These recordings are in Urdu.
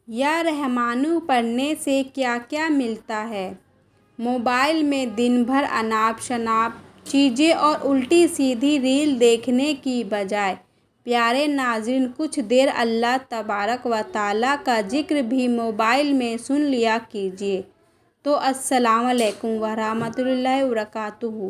یا رحمانو پڑھنے سے کیا کیا ملتا ہے؟ موبائل میں دن بھر اناپ شناپ چیزیں اور الٹی سیدھی ریل دیکھنے کی بجائے پیارے ناظرین کچھ دیر اللہ تبارک و تعالیٰ کا ذکر بھی موبائل میں سن لیا کیجیے۔ تو السلام علیکم ورحمۃ اللہ وبرکاتہ۔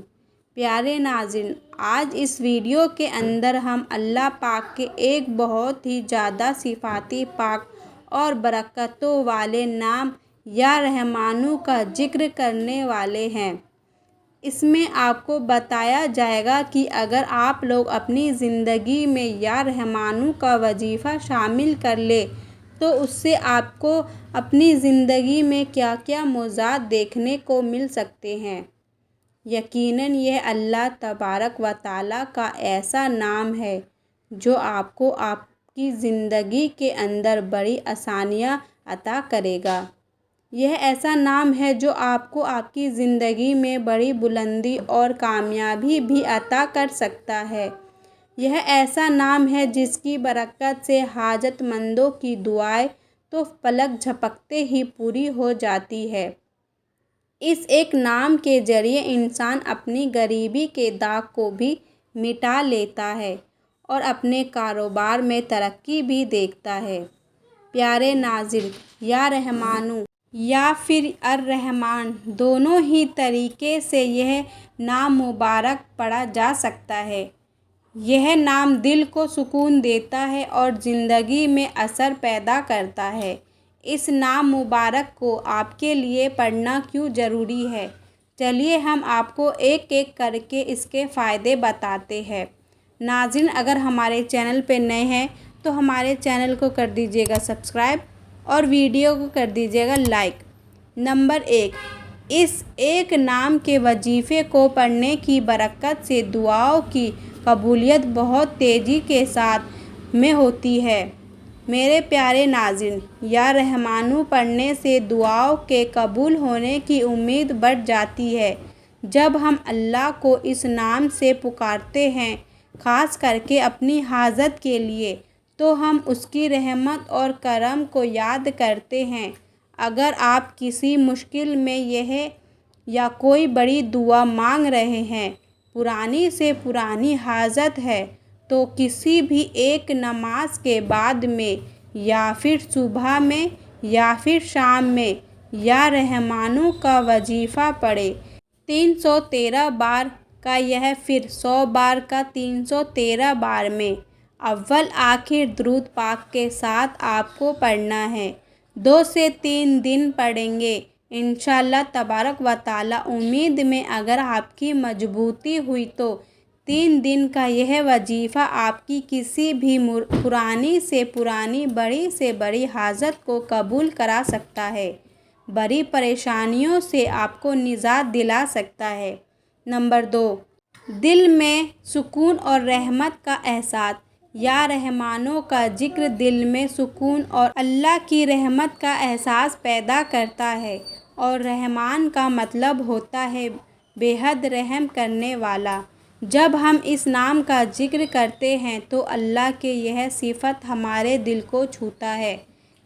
پیارے ناظرین، آج اس ویڈیو کے اندر ہم اللہ پاک کے ایک بہت ہی زیادہ صفاتی پاک اور برکتوں والے نام یا رحمانو کا ذکر کرنے والے ہیں۔ اس میں آپ کو بتایا جائے گا کہ اگر آپ لوگ اپنی زندگی میں یا رحمانو کا وظیفہ شامل کر لیں تو اس سے آپ کو اپنی زندگی میں کیا کیا معجزات دیکھنے کو مل سکتے ہیں۔ یقیناً یہ اللہ تبارک و تعالیٰ کا ایسا نام ہے جو آپ کو آپ کی زندگی کے اندر بڑی آسانیاں عطا کرے گا۔ یہ ایسا نام ہے جو آپ کو آپ کی زندگی میں بڑی بلندی اور کامیابی بھی عطا کر سکتا ہے۔ یہ ایسا نام ہے جس کی برکت سے حاجت مندوں کی دعائیں تو پلک جھپکتے ہی پوری ہو جاتی ہے۔ اس ایک نام کے ذریعے انسان اپنی غریبی کے داغ کو بھی مٹا لیتا ہے اور اپنے کاروبار میں ترقی بھی دیکھتا ہے۔ پیارے ناظرین، یا رحمانو یا پھر الرحمن دونوں ہی طریقے سے یہ نام مبارک پڑھا جا سکتا ہے۔ یہ نام دل کو سکون دیتا ہے اور زندگی میں اثر پیدا کرتا ہے۔ اس نام مبارک کو آپ کے لیے پڑھنا کیوں ضروری ہے؟ چلیے ہم آپ کو ایک ایک کر کے اس کے فائدے بتاتے ہیں۔ ناظرین، اگر ہمارے چینل پہ نئے ہیں تو ہمارے چینل کو کر دیجیے گا سبسکرائب اور ویڈیو کو کر دیجیے گا لائک۔ نمبر 1، اس ایک نام کے وظیفے کو پڑھنے کی برکت سے دعاؤں کی قبولیت بہت تیزی کے ساتھ میں ہوتی ہے۔ میرے پیارے ناظرین، یا رحمانو پڑھنے سے دعاؤں کے قبول ہونے کی امید بڑھ جاتی ہے۔ جب ہم اللہ کو اس نام سے پکارتے ہیں، خاص کر کے اپنی حاجت کے لیے، تو ہم اس کی رحمت اور کرم کو یاد کرتے ہیں۔ اگر آپ کسی مشکل میں ہیں یا کوئی بڑی دعا مانگ رہے ہیں، پرانی سے پرانی حاجت ہے، تو کسی بھی ایک نماز کے بعد میں یا پھر صبح میں یا پھر شام میں یا رحمانو کا وظیفہ پڑھیں۔ 313 بار کا یا پھر 100 بار کا 313 بار میں اول آخر درود پاک کے ساتھ آپ کو پڑھنا ہے۔ 2 سے 3 دن پڑھیں گے انشاءاللہ تبارک و تعالیٰ۔ امید میں اگر آپ کی مضبوطی ہوئی تو 3 دن کا یہ وظیفہ آپ کی کسی بھی پرانی سے پرانی بڑی سے بڑی حاجت کو قبول کرا سکتا ہے، بڑی پریشانیوں سے آپ کو نجات دلا سکتا ہے۔ نمبر 2، دل میں سکون اور رحمت کا احساس۔ یا رحمانو کا ذکر دل میں سکون اور اللہ کی رحمت کا احساس پیدا کرتا ہے، اور رحمان کا مطلب ہوتا ہے بے حد رحم کرنے والا۔ جب ہم اس نام کا ذکر کرتے ہیں تو اللہ کی یہ صفت ہمارے دل کو چھوتا ہے۔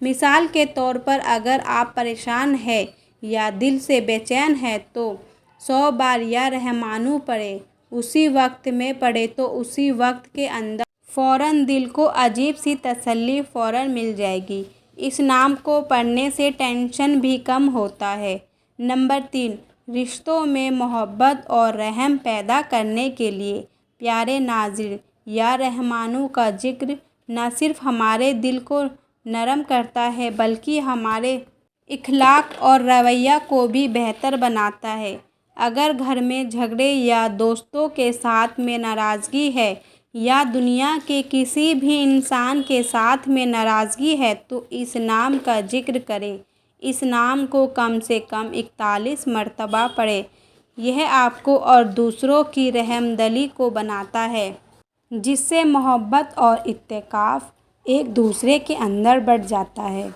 مثال کے طور پر اگر آپ پریشان ہیں یا دل سے بے چین ہیں تو 100 بار یا رحمانو پڑھیں۔ اسی وقت میں پڑھیں تو اسی وقت کے اندر فوراً دل کو عجیب سی تسلی فوراً مل جائے گی۔ اس نام کو پڑھنے سے ٹینشن بھی کم ہوتا ہے۔ نمبر 3، رشتوں میں محبت اور رحم پیدا کرنے کے لیے۔ پیارے ناظرین، یا رحمانو کا ذکر نہ صرف ہمارے دل کو نرم کرتا ہے بلکہ ہمارے اخلاق اور رویہ کو بھی بہتر بناتا ہے۔ اگر گھر میں جھگڑے یا دوستوں کے ساتھ میں ناراضگی ہے یا دنیا کے کسی بھی انسان کے ساتھ میں ناراضگی ہے تو اس نام کا ذکر کریں۔ اس نام کو کم سے کم 41 مرتبہ پڑھیں۔ یہ آپ کو اور دوسروں کی رحمدلی کو بناتا ہے، جس سے محبت اور اتحاد ایک دوسرے کے اندر بڑھ جاتا ہے۔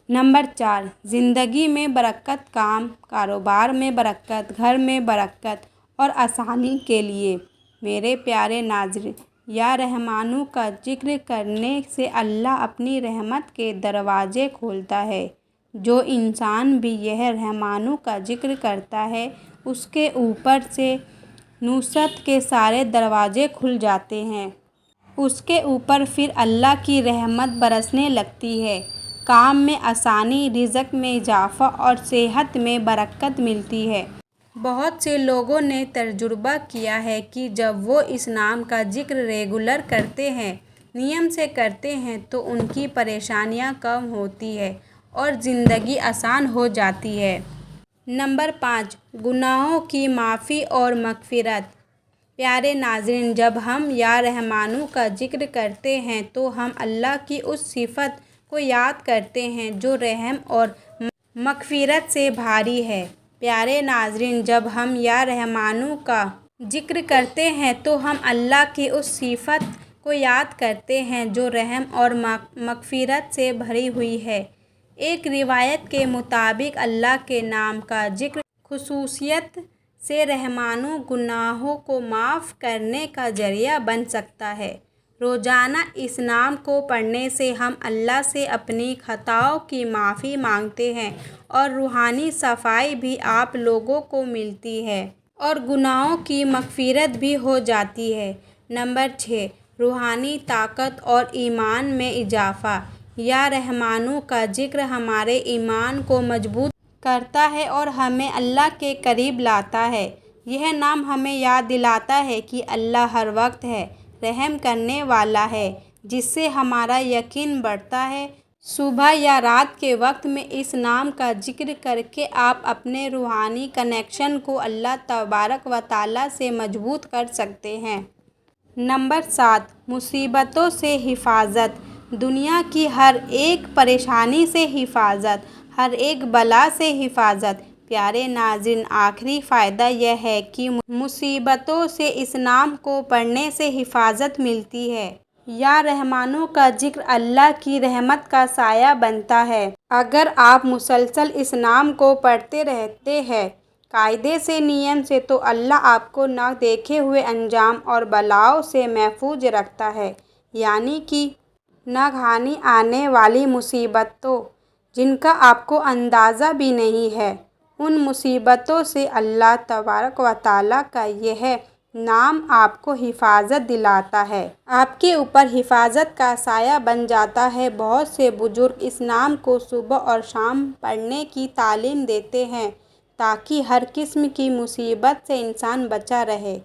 نمبر 4، زندگی میں برکت، کاروبار میں برکت، گھر میں برکت اور آسانی کے لیے۔ میرے پیارے ناظرین، یا رحمانو کا ذکر کرنے سے اللہ اپنی رحمت کے دروازے کھولتا ہے۔ جو انسان بھی یہ رحمانو کا ذکر کرتا ہے اس کے اوپر سے نصرت کے سارے دروازے کھل جاتے ہیں۔ اس کے اوپر پھر اللہ کی رحمت برسنے لگتی ہے، کام میں آسانی، رزق میں اضافہ اور صحت میں برکت ملتی ہے۔ بہت سے لوگوں نے تجربہ کیا ہے کہ جب وہ اس نام کا ذکر ریگولر کرتے ہیں، نیم سے کرتے ہیں تو ان کی پریشانیاں کم ہوتی ہیں اور زندگی آسان ہو جاتی ہے۔ نمبر 5، گناہوں کی معافی اور مغفرت۔ پیارے ناظرین، جب ہم یا رحمانو کا ذکر کرتے ہیں تو ہم اللہ کی اس صفت کو یاد کرتے ہیں جو رحم اور مغفرت سے بھری ہے۔ پیارے ناظرین، جب ہم یا رحمانو کا ذکر کرتے ہیں تو ہم اللہ کی اس صفت کو یاد کرتے ہیں جو رحم اور مغفرت سے بھری ہوئی ہے۔ ایک روایت کے مطابق اللہ کے نام کا ذکر خصوصیت سے رحمانو گناہوں کو معاف کرنے کا ذریعہ بن سکتا ہے۔ روزانہ اس نام کو پڑھنے سے ہم اللہ سے اپنی خطاؤں کی معافی مانگتے ہیں اور روحانی صفائی بھی آپ لوگوں کو ملتی ہے اور گناہوں کی مغفرت بھی ہو جاتی ہے۔ نمبر 6، روحانی طاقت اور ایمان میں اضافہ۔ یا رحمانو کا ذکر ہمارے ایمان کو مضبوط کرتا ہے اور ہمیں اللہ کے قریب لاتا ہے۔ یہ نام ہمیں یاد دلاتا ہے کہ اللہ ہر وقت ہے، رحم کرنے والا ہے، جس سے ہمارا یقین بڑھتا ہے۔ صبح یا رات کے وقت میں اس نام کا ذکر کر کے آپ اپنے روحانی کنیکشن کو اللہ تبارک و تعالیٰ سے مضبوط کر سکتے ہیں۔ نمبر 7، مصیبتوں سے حفاظت۔ دنیا کی ہر ایک پریشانی سے حفاظت، ہر ایک بلا سے حفاظت۔ پیارے ناظرین، آخری فائدہ یہ ہے کہ مصیبتوں سے اس نام کو پڑھنے سے حفاظت ملتی ہے۔ یا رحمانو کا ذکر اللہ کی رحمت کا سایہ بنتا ہے۔ اگر آپ مسلسل اس نام کو پڑھتے رہتے ہیں قاعدے سے، نیم سے، تو اللہ آپ کو نہ دیکھے ہوئے انجام اور بلاؤں سے محفوظ رکھتا ہے، یعنی کہ ناگہانی آنے والی مصیبتوں جن کا آپ کو اندازہ بھی نہیں ہے، ان مصیبتوں سے اللہ تبارک و تعالیٰ کا یہ نام آپ کو حفاظت دلاتا ہے، آپ کے اوپر حفاظت کا سایہ بن جاتا ہے۔ بہت سے بزرگ اس نام کو صبح اور شام پڑھنے کی تعلیم دیتے ہیں تاکہ ہر قسم کی مصیبت سے انسان بچا رہے۔